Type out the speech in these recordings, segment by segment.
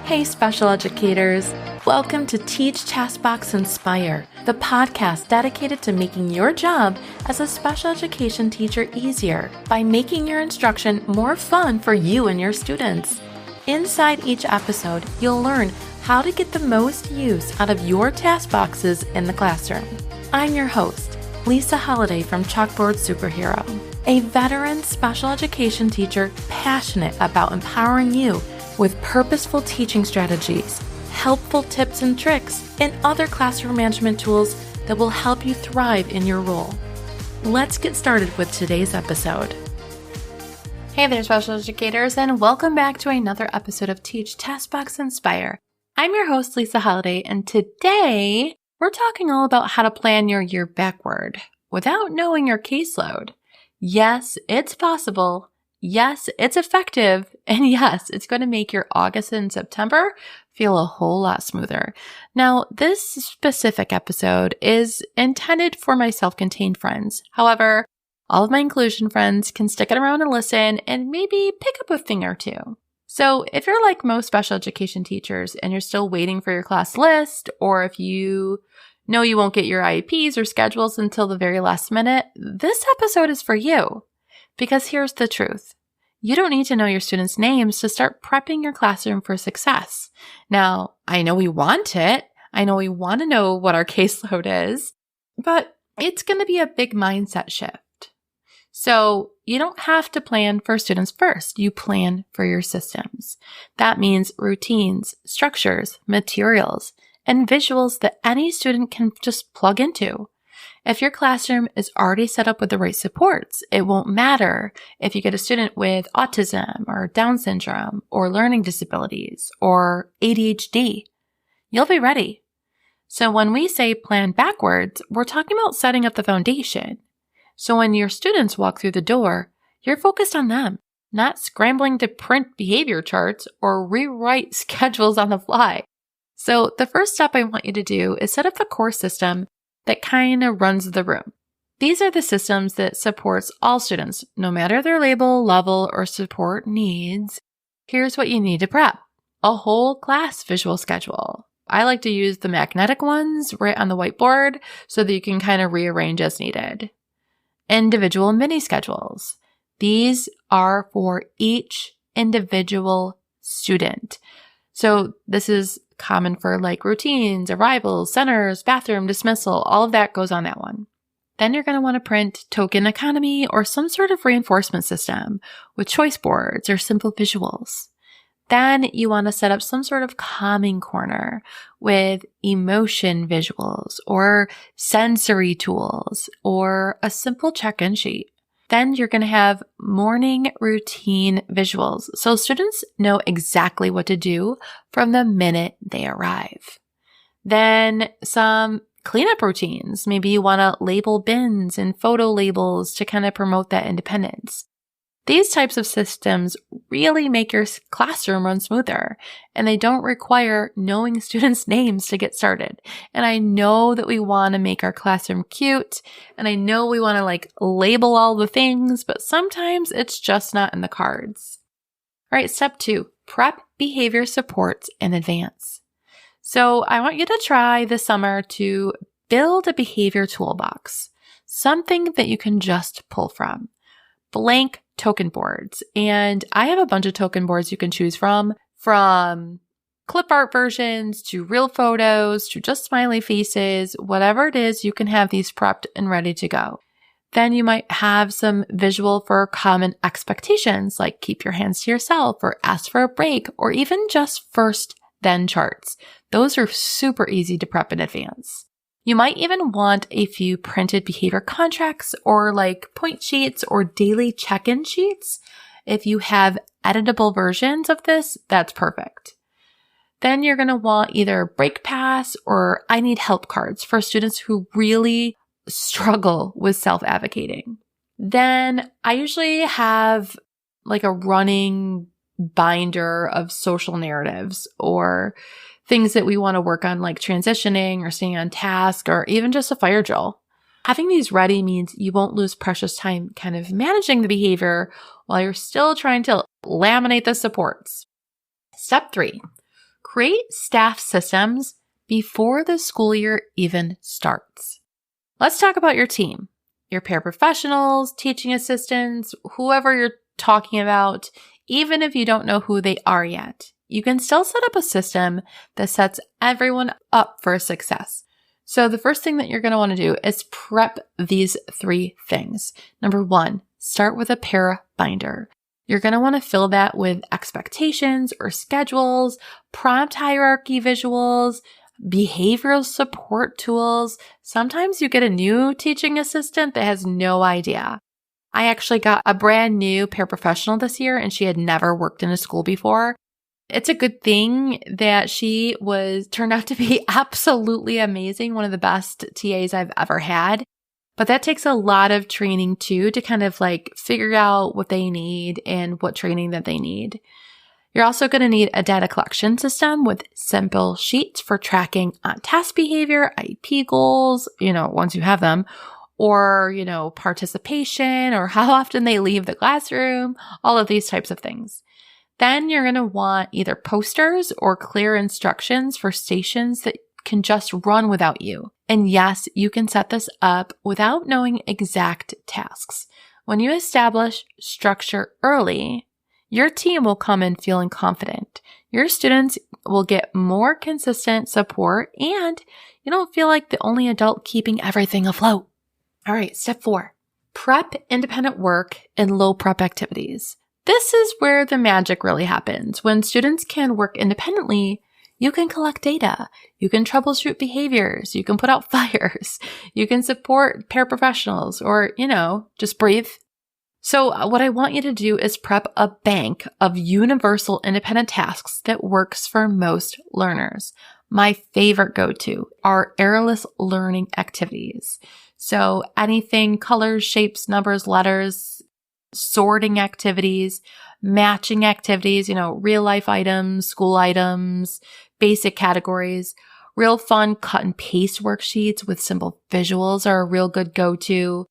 Hey, special educators. Welcome to Teach, Taskbox, Inspire, the podcast dedicated to making your job as a special education teacher easier by making your instruction more fun for you and your students. Inside each episode, you'll learn how to get the most use out of your task boxes in the classroom. I'm your host, Lisa Hollady from Chalkboard Superhero, a veteran special education teacher passionate about empowering you with purposeful teaching strategies, helpful tips and tricks, and other classroom management tools that will help you thrive in your role. Let's get started with today's episode. Hey there, special educators, and welcome back to another episode of Teach, Taskbox, Inspire. I'm your host, Lisa Hollady, and today we're talking all about how to plan your year backward without knowing your caseload. Yes, it's possible. Yes, it's effective. And yes, it's going to make your August and September feel a whole lot smoother. Now, this specific episode is intended for my self-contained friends. However, all of my inclusion friends can stick it around and listen and maybe pick up a thing or two. So if you're like most special education teachers and you're still waiting for your class list, or if you know you won't get your IEPs or schedules until the very last minute, this episode is for you. Because here's the truth. You don't need to know your students' names to start prepping your classroom for success. Now, I know we want it. I know we want to know what our caseload is, but it's going to be a big mindset shift. So you don't have to plan for students first. You plan for your systems. That means routines, structures, materials, and visuals that any student can just plug into. If your classroom is already set up with the right supports, it won't matter if you get a student with autism or Down syndrome or learning disabilities or ADHD. You'll be ready. So when we say plan backwards, we're talking about setting up the foundation. So when your students walk through the door, you're focused on them, not scrambling to print behavior charts or rewrite schedules on the fly. So the first step I want you to do is set up a core system that kind of runs the room. These are the systems that supports all students, no matter their label, level, or support needs. Here's what you need to prep. A whole class visual schedule. I like to use the magnetic ones right on the whiteboard so that you can kind of rearrange as needed. Individual mini schedules. These are for each individual student. So this is common for like routines, arrivals, centers, bathroom, dismissal, all of that goes on that one. Then you're going to want to print token economy or some sort of reinforcement system with choice boards or simple visuals. Then you want to set up some sort of calming corner with emotion visuals or sensory tools or a simple check-in sheet. Then you're going to have morning routine visuals so students know exactly what to do from the minute they arrive. Then some cleanup routines. Maybe you want to label bins and photo labels to kind of promote that independence. These types of systems really make your classroom run smoother, and they don't require knowing students' names to get started. And I know that we want to make our classroom cute, and I know we want to like label all the things, but sometimes it's just not in the cards. All right, step 2, prep behavior supports in advance. So I want you to try this summer to build a behavior toolbox, something that you can just pull from. Blank token boards. And I have a bunch of token boards you can choose from clip art versions to real photos to just smiley faces, whatever it is, you can have these prepped and ready to go. Then you might have some visual for common expectations, like keep your hands to yourself or ask for a break, or even just first, then charts. Those are super easy to prep in advance. You might even want a few printed behavior contracts or like point sheets or daily check-in sheets. If you have editable versions of this, that's perfect. Then you're going to want either break pass or I need help cards for students who really struggle with self-advocating. Then I usually have like a running binder of social narratives or things that we want to work on, like transitioning or staying on task, or even just a fire drill. Having these ready means you won't lose precious time kind of managing the behavior while you're still trying to laminate the supports. Step 3, Create staff systems before the school year even starts. Let's talk about your team, your paraprofessionals, teaching assistants, whoever you're talking about. Even if you don't know who they are yet, you can still set up a system that sets everyone up for success. So the first thing that you're going to want to do is prep these 3 things. Number 1, start with a para binder. You're going to want to fill that with expectations or schedules, prompt hierarchy visuals, behavioral support tools. Sometimes you get a new teaching assistant that has no idea. I actually got a brand new paraprofessional this year, and she had never worked in a school before. It's a good thing that she turned out to be absolutely amazing, one of the best TAs I've ever had. But that takes a lot of training too, to kind of like figure out what they need and what training that they need. You're also going to need a data collection system with simple sheets for tracking on-task behavior, IEP goals, once you have them, or, participation, or how often they leave the classroom, all of these types of things. Then you're going to want either posters or clear instructions for stations that can just run without you. And yes, you can set this up without knowing exact tasks. When you establish structure early, your team will come in feeling confident. Your students will get more consistent support, and you don't feel like the only adult keeping everything afloat. All right, step 4, prep independent work and low prep activities. This is where the magic really happens. When students can work independently, you can collect data, you can troubleshoot behaviors, you can put out fires, you can support paraprofessionals, or, just breathe. So what I want you to do is prep a bank of universal independent tasks that works for most learners. My favorite go-to are errorless learning activities. So anything, colors, shapes, numbers, letters, sorting activities, matching activities, real life items, school items, basic categories. Real fun cut and paste worksheets with simple visuals are a real good go-to.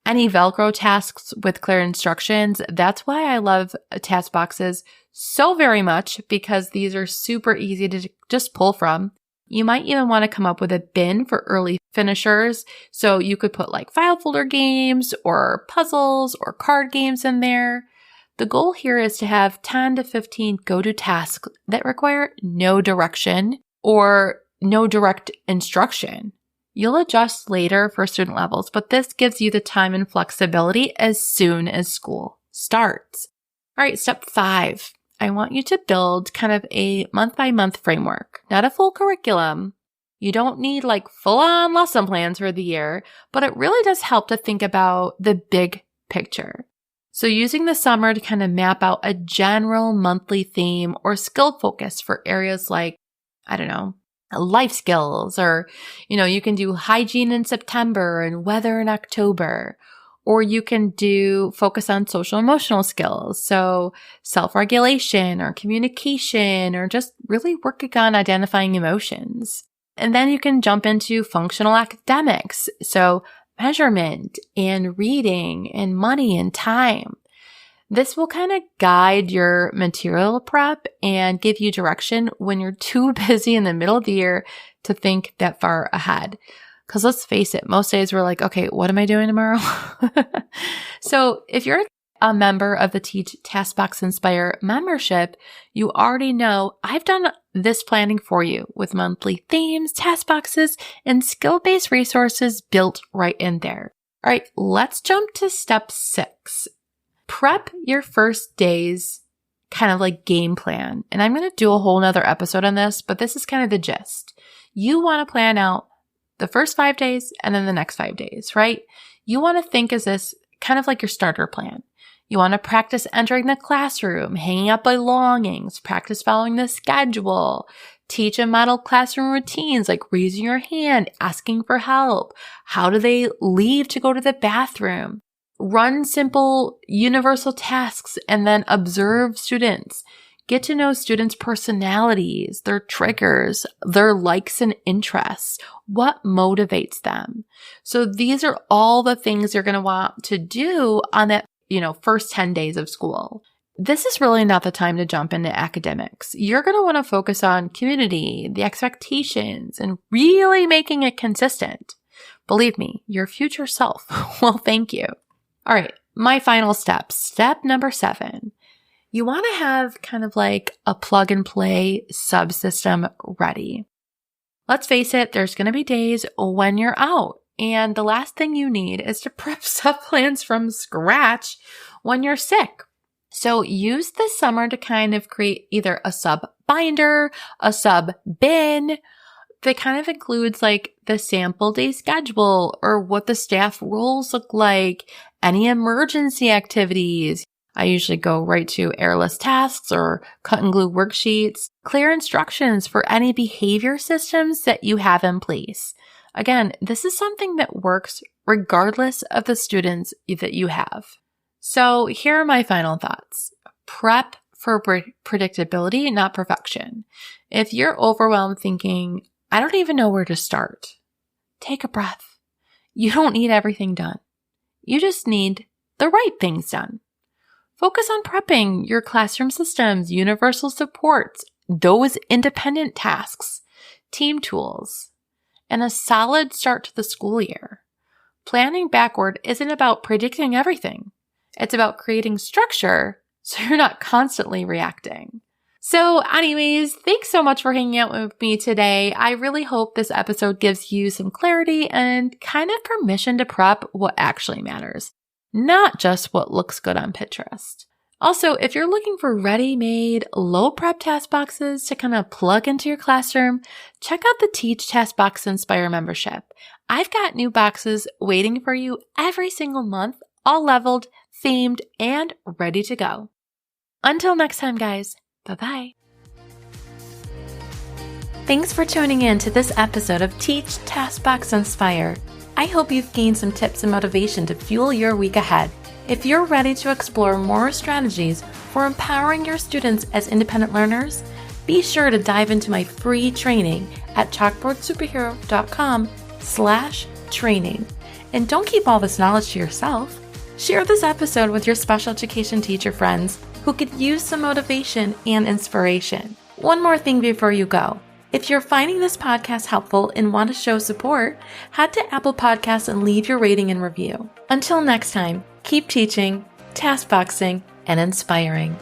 Any Velcro tasks with clear instructions. That's why I love task boxes so very much, because these are super easy to just pull from. You might even want to come up with a bin for early finishers. So you could put like file folder games or puzzles or card games in there. The goal here is to have 10 to 15 go-to tasks that require no direction or no direct instruction. You'll adjust later for student levels, but this gives you the time and flexibility as soon as school starts. All right, step 5. I want you to build kind of a month-by-month framework, not a full curriculum. You don't need like full-on lesson plans for the year, but it really does help to think about the big picture. So using the summer to kind of map out a general monthly theme or skill focus for areas like, life skills, or, you can do hygiene in September and weather in October, or you can focus on social emotional skills. So self-regulation or communication, or just really working on identifying emotions. And then you can jump into functional academics. So measurement and reading and money and time. This will kind of guide your material prep and give you direction when you're too busy in the middle of the year to think that far ahead. Because let's face it, most days we're like, okay, what am I doing tomorrow? So if you're a member of the Teach TaskBox Inspire membership, you already know I've done this planning for you with monthly themes, task boxes, and skill-based resources built right in there. All right, let's jump to step 6. Prep your first day's kind of like game plan. And I'm going to do a whole nother episode on this, but this is kind of the gist. You want to plan out the first 5 days and then the next 5 days, right? You want to think as this kind of like your starter plan. You want to practice entering the classroom, hanging up belongings, practice following the schedule, teach and model classroom routines like raising your hand, asking for help. How do they leave to go to the bathroom? Run simple universal tasks and then observe students. Get to know students' personalities, their triggers, their likes and interests, what motivates them. So these are all the things you're going to want to do on that, first 10 days of school. This is really not the time to jump into academics. You're going to want to focus on community, the expectations, and really making it consistent. Believe me, your future self will thank you. All right, my final step. Step number 7. You want to have kind of like a plug and play subsystem ready. Let's face it, there's going to be days when you're out, and the last thing you need is to prep sub-plans from scratch when you're sick. So use this summer to kind of create either a sub binder, a sub bin that kind of includes like the sample day schedule or what the staff roles look like, any emergency activities. I usually go right to airless tasks or cut and glue worksheets, clear instructions for any behavior systems that you have in place. Again, this is something that works regardless of the students that you have. So here are my final thoughts. Prep for predictability, not perfection. If you're overwhelmed thinking, I don't even know where to start, take a breath. You don't need everything done. You just need the right things done. Focus on prepping your classroom systems, universal supports, those independent tasks, team tools, and a solid start to the school year. Planning backward isn't about predicting everything. It's about creating structure so you're not constantly reacting. So anyways, thanks so much for hanging out with me today. I really hope this episode gives you some clarity and kind of permission to prep what actually matters, not just what looks good on Pinterest. Also, if you're looking for ready-made, low-prep task boxes to kind of plug into your classroom, check out the Teach Task Box Inspire membership. I've got new boxes waiting for you every single month, all leveled, themed, and ready to go. Until next time, guys. Bye-bye. Thanks for tuning in to this episode of Teach Task Box Inspire. I hope you've gained some tips and motivation to fuel your week ahead. If you're ready to explore more strategies for empowering your students as independent learners, be sure to dive into my free training at chalkboardsuperhero.com/training. And don't keep all this knowledge to yourself. Share this episode with your special education teacher friends who could use some motivation and inspiration. One more thing before you go. If you're finding this podcast helpful and want to show support, head to Apple Podcasts and leave your rating and review. Until next time, keep teaching, task boxing, and inspiring.